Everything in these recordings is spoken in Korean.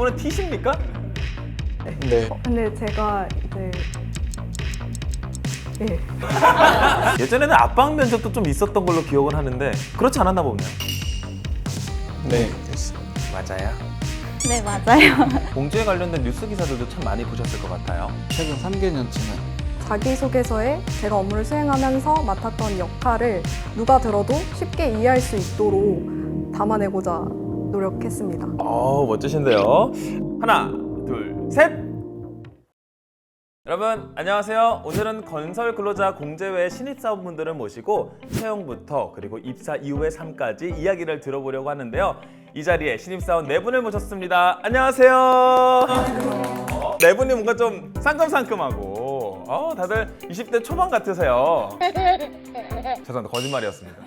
이번엔 T십니까? 네. 근데 제가 이제 예. 예전에는 압박 면접도 좀 있었던 걸로 기억을 하는데 그렇지 않았나 보네요. 네, 그렇습니다. 맞아요. 네, 맞아요. 공주에 관련된 뉴스 기사들도 참 많이 보셨을 것 같아요. 최근 3개년치는 자기소개서에 제가 업무를 수행하면서 맡았던 역할을 누가 들어도 쉽게 이해할 수 있도록 담아내고자 노력했습니다. 멋지신데요. 하나, 둘, 셋! 여러분 안녕하세요. 오늘은 건설 근로자 공제회 신입사원분들을 모시고 채용부터 그리고 입사 이후의 삶까지 이야기를 들어보려고 하는데요. 이 자리에 신입사원 4분을 모셨습니다. 안녕하세요. 네 분이 뭔가 좀 상큼상큼하고 다들 20대 초반 같으세요. 죄송합니다. 거짓말이었습니다.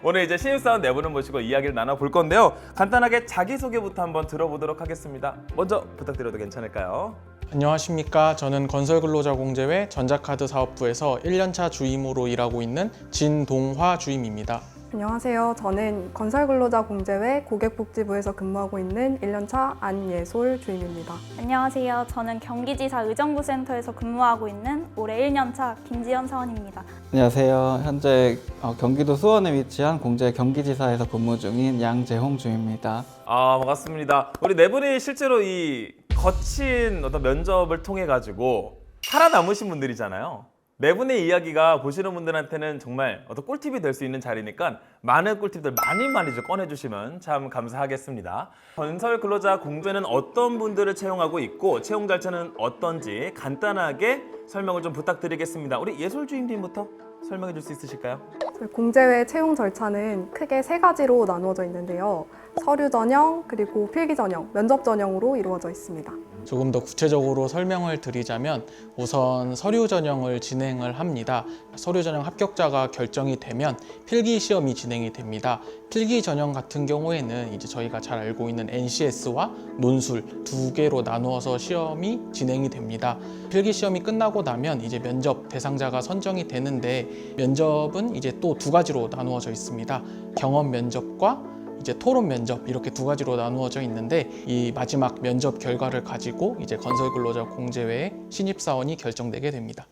오늘 이제 신입사원 4분을 모시고 이야기를 나눠볼 건데요. 간단하게 자기소개부터 한번 들어보도록 하겠습니다. 먼저 부탁드려도 괜찮을까요? 안녕하십니까. 저는 건설근로자공제회 전자카드 사업부에서 1년차 주임으로 일하고 있는 진동화 주임입니다. 안녕하세요. 저는 건설근로자공제회 고객복지부에서 근무하고 있는 1년차 안예솔 주임입니다. 안녕하세요. 저는 경기지사 의정부센터에서 근무하고 있는 올해 1년차 김지연 사원입니다. 안녕하세요. 현재 경기도 수원에 위치한 공제 경기지사에서 근무 중인 양재홍 주입니다. 반갑습니다. 우리 4분이 실제로 이 거친 어떤 면접을 통해 가지고 살아남으신 분들이잖아요. 4분의 이야기가 보시는 분들한테는 정말 어떤 꿀팁이 될 수 있는 자리니까 많은 꿀팁들 많이 좀 꺼내주시면 참 감사하겠습니다. 건설 근로자 공제는 어떤 분들을 채용하고 있고 채용 절차는 어떤지 간단하게 설명을 좀 부탁드리겠습니다. 우리 예솔 주임님부터 설명해 줄 수 있으실까요? 저희 공제회 채용 절차는 크게 3가지로 나누어져 있는데요. 서류 전형, 그리고 필기 전형, 면접 전형으로 이루어져 있습니다. 조금 더 구체적으로 설명을 드리자면 우선 서류 전형을 진행을 합니다. 서류 전형 합격자가 결정이 되면 필기 시험이 진행이 됩니다. 필기 전형 같은 경우에는 이제 저희가 잘 알고 있는 NCS와 논술 2개로 나누어서 시험이 진행이 됩니다. 필기 시험이 끝나고 나면 이제 면접 대상자가 선정이 되는데 면접은 이제 또 2가지로 나누어져 있습니다. 경험 면접과 이제 토론 면접 이렇게 2가지로 나누어져 있는데 이 마지막 면접 결과를 가지고 이제 건설근로자공제회의 신입사원이 결정되게 됩니다.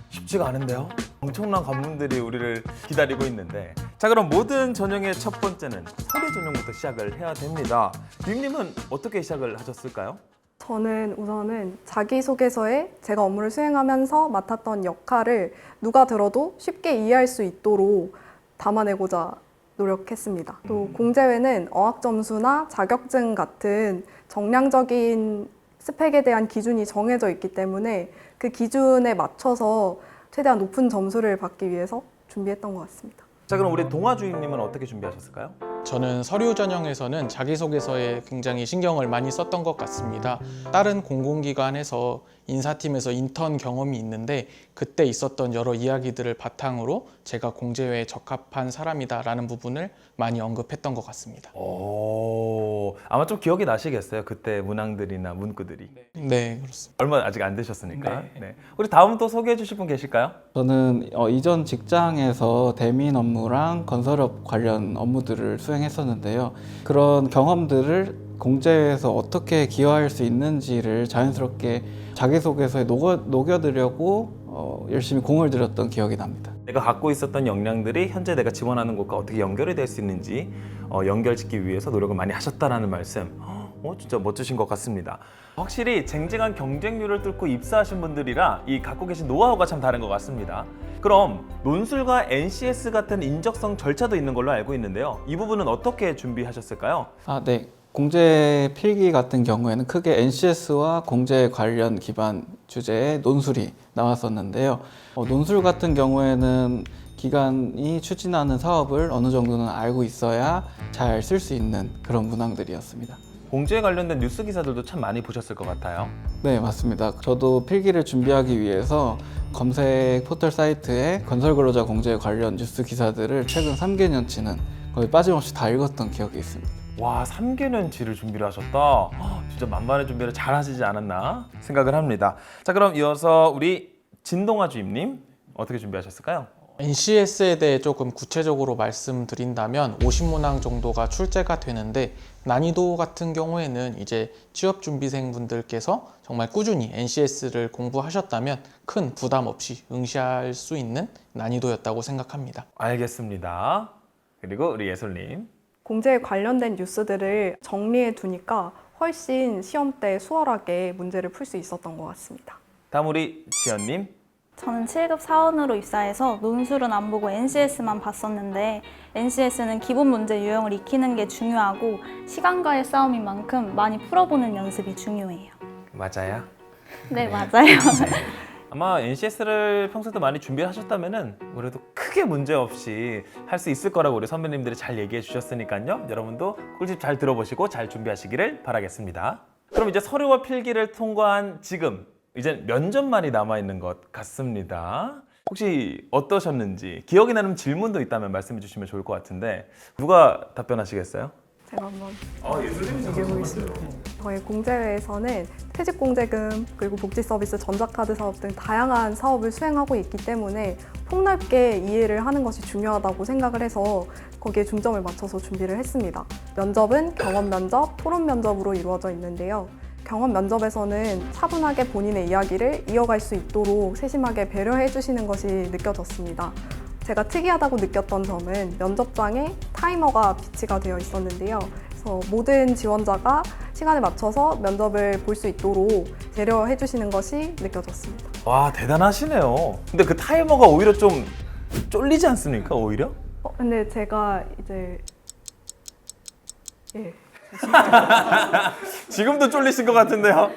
쉽지가 않은데요. 엄청난 관문들이 우리를 기다리고 있는데 자 그럼 모든 전형의 첫 번째는 서류 전형부터 시작을 해야 됩니다. 주임님은 어떻게 시작을 하셨을까요? 저는 우선은 자기소개서에 제가 업무를 수행하면서 맡았던 역할을 누가 들어도 쉽게 이해할 수 있도록 담아내고자 노력했습니다. 또 공제회는 어학점수나 자격증 같은 정량적인 스펙에 대한 기준이 정해져 있기 때문에 그 기준에 맞춰서 최대한 높은 점수를 받기 위해서 준비했던 것 같습니다. 자 그럼 우리 동화 주임님은 어떻게 준비하셨을까요? 저는 서류 전형에서는 자기소개서에 굉장히 신경을 많이 썼던 것 같습니다. 다른 공공기관에서 인사팀에서 인턴 경험이 있는데 그때 있었던 여러 이야기들을 바탕으로 제가 공제회에 적합한 사람이다라는 부분을 많이 언급했던 것 같습니다. 아마 좀 기억이 나시겠어요. 그때 문항들이나 문구들이. 네, 그렇습니다. 얼마 아직 안 되셨으니까. 네. 우리 다음 또 소개해 주실 분 계실까요? 저는 이전 직장에서 대민 업무랑 건설업 관련 업무들을 수행했었는데요. 그런 경험들을 공제회에서 어떻게 기여할 수 있는지를 자연스럽게 자기소개서에 녹여드리려고 열심히 공을 들였던 기억이 납니다. 내가 갖고 있었던 역량들이 현재 내가 지원하는 곳과 어떻게 연결이 될 수 있는지 연결짓기 위해서 노력을 많이 하셨다는 말씀 진짜 멋지신 것 같습니다. 확실히 쟁쟁한 경쟁률을 뚫고 입사하신 분들이라 이 갖고 계신 노하우가 참 다른 것 같습니다. 그럼 논술과 NCS 같은 인적성 절차도 있는 걸로 알고 있는데요. 이 부분은 어떻게 준비하셨을까요? 네. 공제 필기 같은 경우에는 크게 NCS와 공제 관련 기반 주제의 논술이 나왔었는데요. 논술 같은 경우에는 기관이 추진하는 사업을 어느 정도는 알고 있어야 잘 쓸 수 있는 그런 문항들이었습니다. 공제에 관련된 뉴스 기사들도 참 많이 보셨을 것 같아요. 네, 맞습니다. 저도 필기를 준비하기 위해서 검색 포털 사이트에 건설근로자 공제 관련 뉴스 기사들을 최근 3개년치는 거의 빠짐없이 다 읽었던 기억이 있습니다. 와, 3개년치를 준비를 하셨다. 진짜 만반의 준비를 잘 하시지 않았나 생각을 합니다. 자, 그럼 이어서 우리 진동아 주임님 어떻게 준비하셨을까요? NCS에 대해 조금 구체적으로 말씀드린다면 50문항 정도가 출제가 되는데 난이도 같은 경우에는 이제 취업준비생분들께서 정말 꾸준히 NCS를 공부하셨다면 큰 부담 없이 응시할 수 있는 난이도였다고 생각합니다. 알겠습니다. 그리고 우리 예솔님. 공제에 관련된 뉴스들을 정리해 두니까 훨씬 시험 때 수월하게 문제를 풀 수 있었던 것 같습니다. 다음 우리 지연님. 저는 7급 사원으로 입사해서 논술은 안 보고 NCS만 봤었는데 NCS는 기본 문제 유형을 익히는 게 중요하고 시간과의 싸움인 만큼 많이 풀어보는 연습이 중요해요. 맞아요. 네, 맞아요. 아마 NCS를 평소에도 많이 준비하셨다면은 그래도 크게 문제 없이 할 수 있을 거라고 우리 선배님들이 잘 얘기해 주셨으니까요. 여러분도 꿀팁 잘 들어보시고 잘 준비하시기를 바라겠습니다. 그럼 이제 서류와 필기를 통과한 지금 이제 면접만이 남아있는 것 같습니다. 혹시 어떠셨는지 기억이 나는 질문도 있다면 말씀해 주시면 좋을 것 같은데 누가 답변하시겠어요? 제가 한번 얘기해 보겠습니다. 저희 공제회에서는 퇴직공제금 그리고 복지서비스, 전자카드 사업 등 다양한 사업을 수행하고 있기 때문에 폭넓게 이해를 하는 것이 중요하다고 생각을 해서 거기에 중점을 맞춰서 준비를 했습니다. 면접은 경험 면접, 토론 면접으로 이루어져 있는데요. 경험 면접에서는 차분하게 본인의 이야기를 이어갈 수 있도록 세심하게 배려해 주시는 것이 느껴졌습니다. 제가 특이하다고 느꼈던 점은 면접장에 타이머가 비치가 되어 있었는데요. 그래서 모든 지원자가 시간에 맞춰서 면접을 볼 수 있도록 배려해 주시는 것이 느껴졌습니다. 와 대단하시네요. 근데 그 타이머가 오히려 좀 쫄리지 않습니까? 오히려? 근데 제가 이제 지금도 쫄리신 것 같은데요.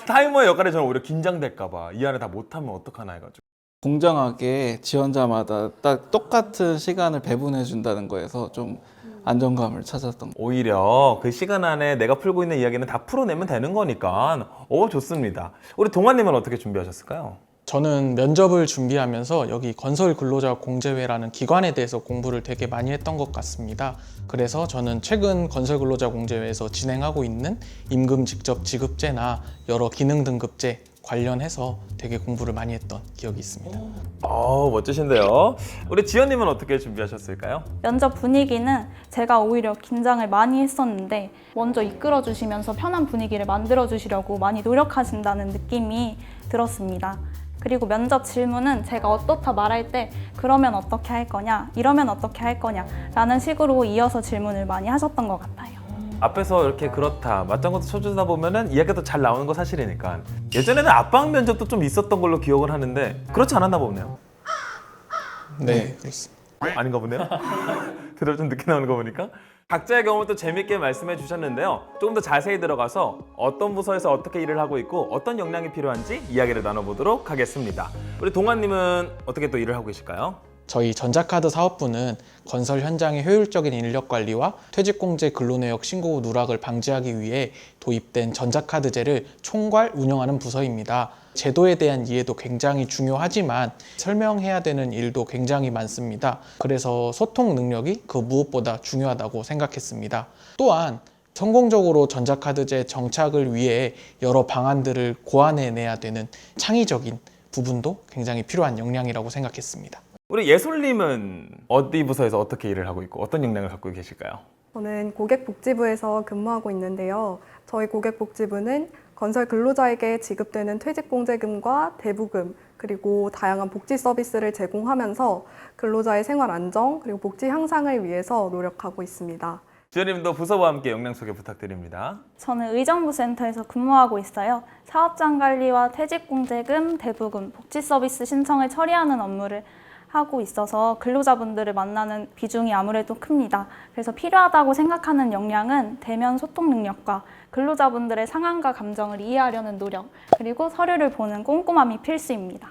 타이머의 역할에 저는 오히려 긴장될까 봐 이 안에 다 못하면 어떡하나 해가지고. 공정하게 지원자마다 딱 똑같은 시간을 배분해 준다는 거에서 좀 안정감을 찾았던 것 오히려 그 시간 안에 내가 풀고 있는 이야기는 다 풀어내면 되는 거니까 좋습니다. 우리 동아님은 어떻게 준비하셨을까요? 저는 면접을 준비하면서 여기 건설근로자공제회라는 기관에 대해서 공부를 되게 많이 했던 것 같습니다. 그래서 저는 최근 건설근로자공제회에서 진행하고 있는 임금 직접 지급제나 여러 기능 등급제 관련해서 되게 공부를 많이 했던 기억이 있습니다. 멋지신데요. 우리 지연님은 어떻게 준비하셨을까요? 면접 분위기는 제가 오히려 긴장을 많이 했었는데 먼저 이끌어 주시면서 편한 분위기를 만들어 주시려고 많이 노력하신다는 느낌이 들었습니다. 그리고 면접 질문은 제가 어떻다 말할 때 그러면 어떻게 할 거냐, 이러면 어떻게 할 거냐 라는 식으로 이어서 질문을 많이 하셨던 것 같아요. 앞에서 이렇게 그렇다 맞장구도 쳐주다 보면은 이야기가 더 잘 나오는 거 사실이니까. 예전에는 압박 면접도 좀 있었던 걸로 기억을 하는데 그렇지 않았나 보네요. 네, 그렇습니다. 아닌가 보네요. 대답 좀 늦게 나오는 거 보니까. 각자의 경험을 또 재밌게 말씀해 주셨는데요. 조금 더 자세히 들어가서 어떤 부서에서 어떻게 일을 하고 있고 어떤 역량이 필요한지 이야기를 나눠보도록 하겠습니다. 우리 동아님은 어떻게 또 일을 하고 계실까요? 저희 전자카드 사업부는 건설 현장의 효율적인 인력 관리와 퇴직공제 근로내역 신고 후 누락을 방지하기 위해 도입된 전자카드제를 총괄 운영하는 부서입니다. 제도에 대한 이해도 굉장히 중요하지만 설명해야 되는 일도 굉장히 많습니다. 그래서 소통 능력이 그 무엇보다 중요하다고 생각했습니다. 또한 성공적으로 전자카드제 정착을 위해 여러 방안들을 고안해내야 되는 창의적인 부분도 굉장히 필요한 역량이라고 생각했습니다. 우리 예솔님은 어디 부서에서 어떻게 일을 하고 있고 어떤 역량을 갖고 계실까요? 저는 고객복지부에서 근무하고 있는데요. 저희 고객복지부는 건설 근로자에게 지급되는 퇴직공제금과 대부금 그리고 다양한 복지 서비스를 제공하면서 근로자의 생활 안정 그리고 복지 향상을 위해서 노력하고 있습니다. 지연님도 부서와 함께 역량 소개 부탁드립니다. 저는 의정부센터에서 근무하고 있어요. 사업장 관리와 퇴직공제금, 대부금, 복지 서비스 신청을 처리하는 업무를 하고 있어서 근로자분들을 만나는 비중이 아무래도 큽니다. 그래서 필요하다고 생각하는 역량은 대면 소통 능력과 근로자분들의 상황과 감정을 이해하려는 노력, 그리고 서류를 보는 꼼꼼함이 필수입니다.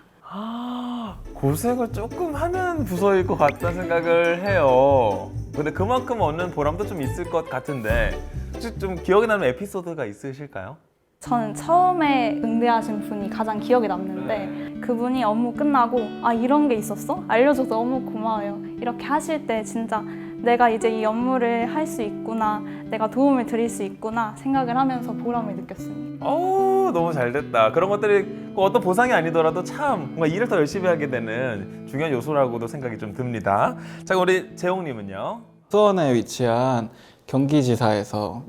고생을 조금 하는 부서일 것 같다는 생각을 해요. 근데 그만큼 얻는 보람도 좀 있을 것 같은데 혹시 좀 기억에 남는 에피소드가 있으실까요? 저는 처음에 응대하신 분이 가장 기억에 남는데 그분이 업무 끝나고 이런 게 있었어? 알려줘서 너무 고마워요. 이렇게 하실 때 진짜 내가 이제 이 업무를 할 수 있구나, 내가 도움을 드릴 수 있구나 생각을 하면서 보람을 느꼈습니다. 너무 잘 됐다. 그런 것들이 꼭 어떤 보상이 아니더라도 참 뭔가 일을 더 열심히 하게 되는 중요한 요소라고도 생각이 좀 듭니다. 자, 우리 재홍님은요? 수원에 위치한 경기지사에서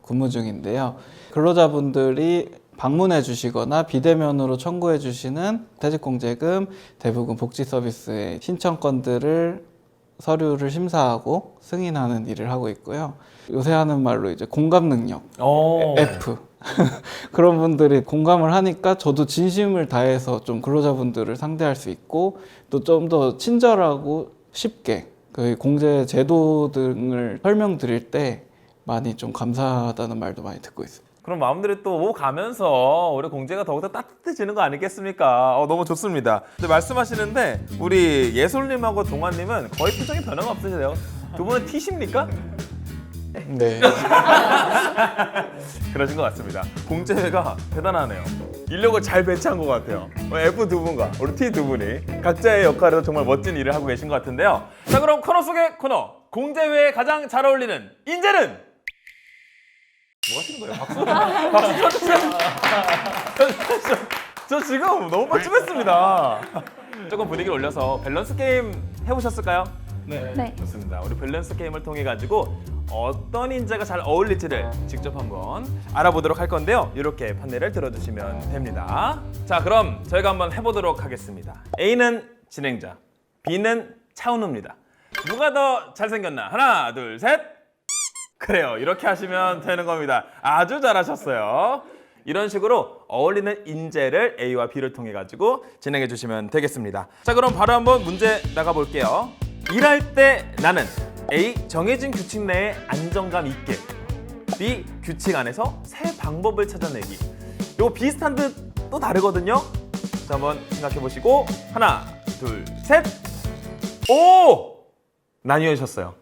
근무 중인데요. 근로자분들이 방문해 주시거나 비대면으로 청구해 주시는 퇴직공제금, 대부분 복지 서비스의 신청건들을 서류를 심사하고 승인하는 일을 하고 있고요. 요새 하는 말로 이제 공감 능력, F. 그런 분들이 공감을 하니까 저도 진심을 다해서 좀 근로자분들을 상대할 수 있고 또 좀 더 친절하고 쉽게 그 공제 제도 등을 설명드릴 때 많이 좀 감사하다는 말도 많이 듣고 있습니다. 그럼 마음들이 또 오가면서 우리 공제가 더욱더 따뜻해지는 거 아니겠습니까? 너무 좋습니다. 근데 말씀하시는데 우리 예솔님하고 동환님은 거의 표정이 변화가 없으세요. 두 분은 T십니까? 네. 그러신 것 같습니다. 공제회가 대단하네요. 인력을 잘 배치한 것 같아요. F 두 분과 우리 T 두 분이 각자의 역할에서 정말 멋진 일을 하고 계신 것 같은데요. 자, 그럼 코너 속의 코너, 공제회에 가장 잘 어울리는 인재는? 뭐 하시는 거예요? 박수 쳐주세요. 저 지금 너무 뻘쭘했습니다. 조금 분위기를 올려서 밸런스 게임 해보셨을까요? 네. 좋습니다. 우리 밸런스 게임을 통해 가지고 어떤 인재가 잘 어울릴지를 직접 한번 알아보도록 할 건데요. 이렇게 판넬을 들어주시면 됩니다. 자, 그럼 저희가 한번 해보도록 하겠습니다. A는 진행자, B는 차은우입니다. 누가 더 잘생겼나? 하나, 둘, 셋. 그래요. 이렇게 하시면 되는 겁니다. 아주 잘하셨어요. 이런 식으로 어울리는 인재를 A와 B를 통해 가지고 진행해 주시면 되겠습니다. 자, 그럼 바로 한번 문제 나가 볼게요. 일할 때 나는 A. 정해진 규칙 내에 안정감 있게, B. 규칙 안에서 새 방법을 찾아내기. 이거 비슷한 듯 또 다르거든요. 자, 한번 생각해 보시고 하나, 둘, 셋. 오! 나뉘어주셨어요.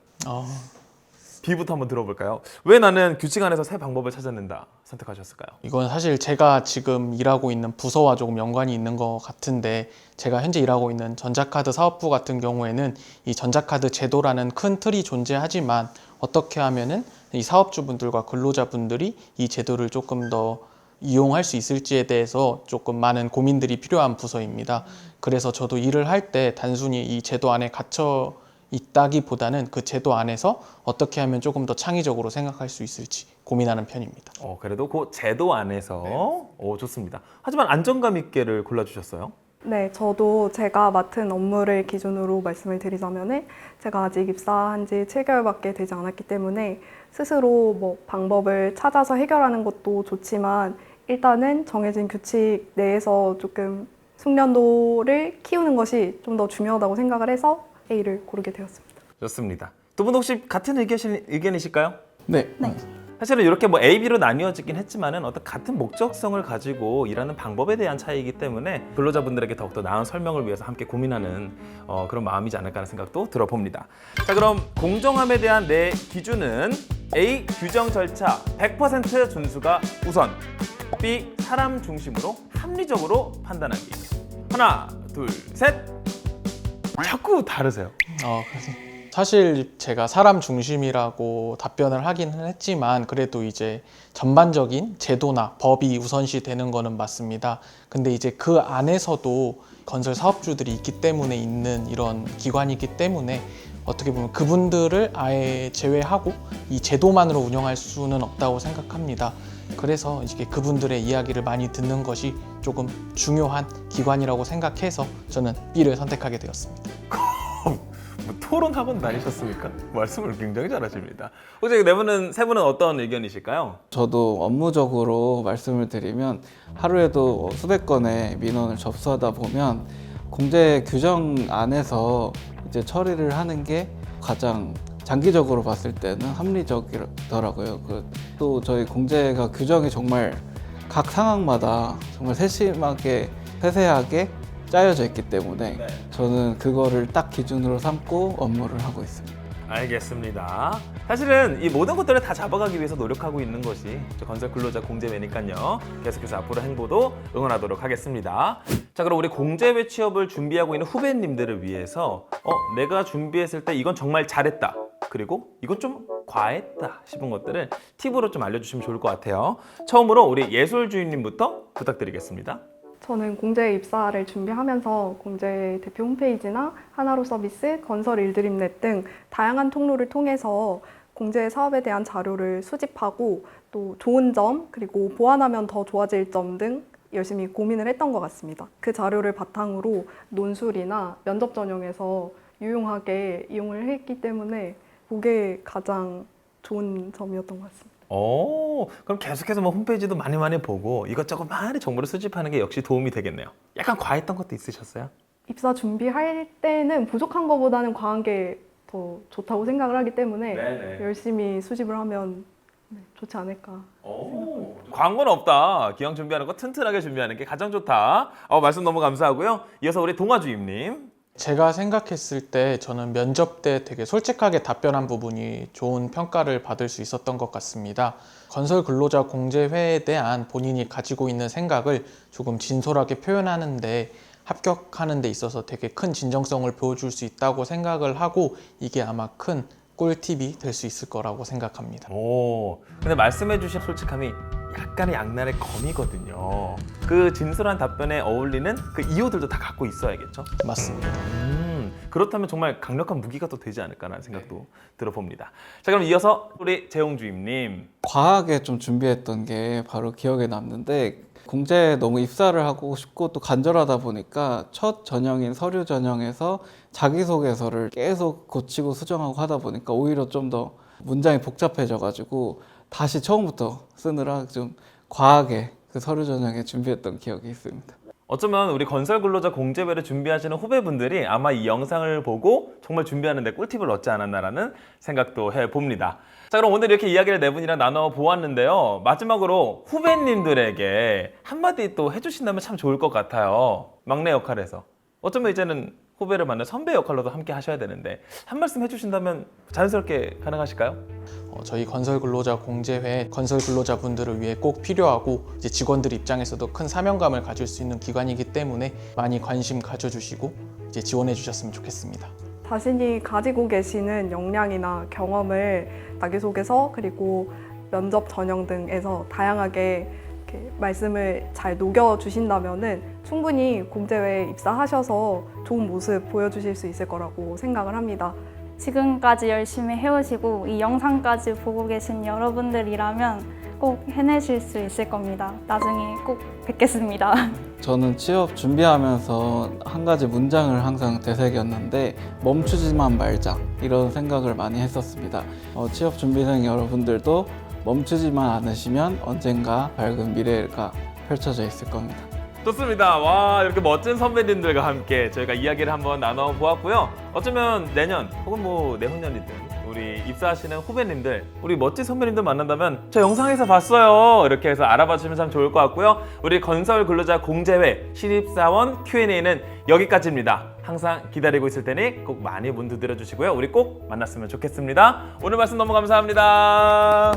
B부터 한번 들어볼까요? 왜 나는 규칙 안에서 새 방법을 찾아낸다 선택하셨을까요? 이건 사실 제가 지금 일하고 있는 부서와 조금 연관이 있는 것 같은데, 제가 현재 일하고 있는 전자카드 사업부 같은 경우에는 이 전자카드 제도라는 큰 틀이 존재하지만 어떻게 하면은 이 사업주분들과 근로자분들이 이 제도를 조금 더 이용할 수 있을지에 대해서 조금 많은 고민들이 필요한 부서입니다. 그래서 저도 일을 할 때 단순히 이 제도 안에 갇혀 있다기보다는 그 제도 안에서 어떻게 하면 조금 더 창의적으로 생각할 수 있을지 고민하는 편입니다. 그래도 그 제도 안에서 좋습니다. 하지만 안정감 있게를 골라주셨어요. 네, 저도 제가 맡은 업무를 기준으로 말씀을 드리자면은 제가 아직 입사한 지 7개월밖에 되지 않았기 때문에 스스로 뭐 방법을 찾아서 해결하는 것도 좋지만 일단은 정해진 규칙 내에서 조금 숙련도를 키우는 것이 좀 더 중요하다고 생각을 해서 A를 고르게 되었습니다. 좋습니다. 두 분 혹시 같은 의견이실까요? 네. 사실은 이렇게 뭐 A, B로 나뉘어지긴 했지만은 어떤 같은 목적성을 가지고 일하는 방법에 대한 차이이기 때문에 근로자분들에게 더욱더 나은 설명을 위해서 함께 고민하는 그런 마음이지 않을까 하는 생각도 들어봅니다. 자, 그럼 공정함에 대한 내 기준은 A. 규정 절차 100% 준수가 우선, B. 사람 중심으로 합리적으로 판단하기. 하나, 둘, 셋. 자꾸 다르세요. 사실 제가 사람 중심이라고 답변을 하기는 했지만 그래도 이제 전반적인 제도나 법이 우선시 되는 거는 맞습니다. 근데 이제 그 안에서도 건설 사업주들이 있기 때문에 있는 이런 기관이기 때문에 어떻게 보면 그분들을 아예 제외하고 이 제도만으로 운영할 수는 없다고 생각합니다. 그래서 이게 그분들의 이야기를 많이 듣는 것이 조금 중요한 기관이라고 생각해서 저는 B를 선택하게 되었습니다. 뭐 토론 학원 다니셨습니까? 말씀을 굉장히 잘하십니다. 혹시 세 분은 어떤 의견이실까요? 저도 업무적으로 말씀을 드리면 하루에도 수백 건의 민원을 접수하다 보면 공제 규정 안에서 이제 처리를 하는 게 가장 장기적으로 봤을 때는 합리적이더라고요. 또 저희 공제가 규정이 정말 각 상황마다 정말 세심하게 세세하게 짜여져 있기 때문에 저는 그거를 딱 기준으로 삼고 업무를 하고 있습니다. 알겠습니다. 사실은 이 모든 것들을 다 잡아가기 위해서 노력하고 있는 것이 건설 근로자 공제회니까요. 계속해서 앞으로 행보도 응원하도록 하겠습니다. 자, 그럼 우리 공제회 취업을 준비하고 있는 후배님들을 위해서 내가 준비했을 때 이건 정말 잘했다. 그리고 이건 좀 과했다 싶은 것들을 팁으로 좀 알려주시면 좋을 것 같아요. 처음으로 우리 예솔주임님부터 부탁드리겠습니다. 저는 공제 입사를 준비하면서 공제 대표 홈페이지나 하나로 서비스, 건설 일드림넷 등 다양한 통로를 통해서 공제 사업에 대한 자료를 수집하고 또 좋은 점 그리고 보완하면 더 좋아질 점 등 열심히 고민을 했던 것 같습니다. 그 자료를 바탕으로 논술이나 면접 전형에서 유용하게 이용을 했기 때문에 그게 가장 좋은 점이었던 것 같습니다. 그럼 계속해서 뭐 홈페이지도 많이 보고 이것저것 많이 정보를 수집하는 게 역시 도움이 되겠네요. 약간 과했던 것도 있으셨어요? 입사 준비할 때는 부족한 것보다는 과한 게 더 좋다고 생각을 하기 때문에 네네. 열심히 수집을 하면 좋지 않을까. 광고는 없다. 기왕 준비하는 거 튼튼하게 준비하는 게 가장 좋다. 말씀 너무 감사하고요. 이어서 우리 동아주임님. 제가 생각했을 때 저는 면접 때 되게 솔직하게 답변한 부분이 좋은 평가를 받을 수 있었던 것 같습니다. 건설 근로자 공제회에 대한 본인이 가지고 있는 생각을 조금 진솔하게 표현하는데 합격하는 데 있어서 되게 큰 진정성을 보여줄 수 있다고 생각을 하고 이게 아마 큰 꿀팁이 될 수 있을 거라고 생각합니다. 근데 말씀해주신 솔직함이 약간의 양날의 검이거든요. 그 진솔한 답변에 어울리는 그 이유들도 다 갖고 있어야겠죠? 맞습니다. 그렇다면 정말 강력한 무기가 또 되지 않을까라는 생각도 들어봅니다. 자, 그럼 이어서 우리 재홍주임님. 과하게 좀 준비했던 게 바로 기억에 남는데 공제에 너무 입사를 하고 싶고 또 간절하다 보니까 첫 전형인 서류 전형에서 자기소개서를 계속 고치고 수정하고 하다 보니까 오히려 좀 더 문장이 복잡해져가지고 다시 처음부터 쓰느라 좀 과하게 그 서류 전형에 준비했던 기억이 있습니다. 어쩌면 우리 건설 근로자 공제회를 준비하시는 후배분들이 아마 이 영상을 보고 정말 준비하는 데 꿀팁을 얻지 않았나라는 생각도 해봅니다. 자, 그럼 오늘 이렇게 이야기를 네 분이랑 나눠보았는데요. 마지막으로 후배님들에게 한마디 또 해주신다면 참 좋을 것 같아요. 막내 역할에서. 어쩌면 이제는 후배를 만나 선배 역할로도 함께 하셔야 되는데 한 말씀 해주신다면 자연스럽게 가능하실까요? 저희 건설 근로자 공제회 건설 근로자분들을 위해 꼭 필요하고 이제 직원들 입장에서도 큰 사명감을 가질 수 있는 기관이기 때문에 많이 관심 가져주시고 이제 지원해 주셨으면 좋겠습니다. 자신이 가지고 계시는 역량이나 경험을 자기소개서 그리고 면접 전형 등에서 다양하게 이렇게 말씀을 잘 녹여주신다면은 충분히 공제회에 입사하셔서 좋은 모습 보여주실 수 있을 거라고 생각을 합니다. 지금까지 열심히 해오시고 이 영상까지 보고 계신 여러분들이라면 꼭 해내실 수 있을 겁니다. 나중에 꼭 뵙겠습니다. 저는 취업 준비하면서 한 가지 문장을 항상 되새겼는데 멈추지만 말자 이런 생각을 많이 했었습니다. 취업 준비생 여러분들도 멈추지만 않으시면 언젠가 밝은 미래가 펼쳐져 있을 겁니다. 좋습니다. 와, 이렇게 멋진 선배님들과 함께 저희가 이야기를 한번 나눠보았고요. 어쩌면 내년 혹은 뭐 내후년이든 우리 입사하시는 후배님들, 우리 멋진 선배님들 만난다면 저 영상에서 봤어요 이렇게 해서 알아봐 주시면 참 좋을 것 같고요. 우리 건설 근로자 공제회 신입사원 Q&A는 여기까지입니다. 항상 기다리고 있을 테니 꼭 많이 문 두드려 주시고요. 우리 꼭 만났으면 좋겠습니다. 오늘 말씀 너무 감사합니다.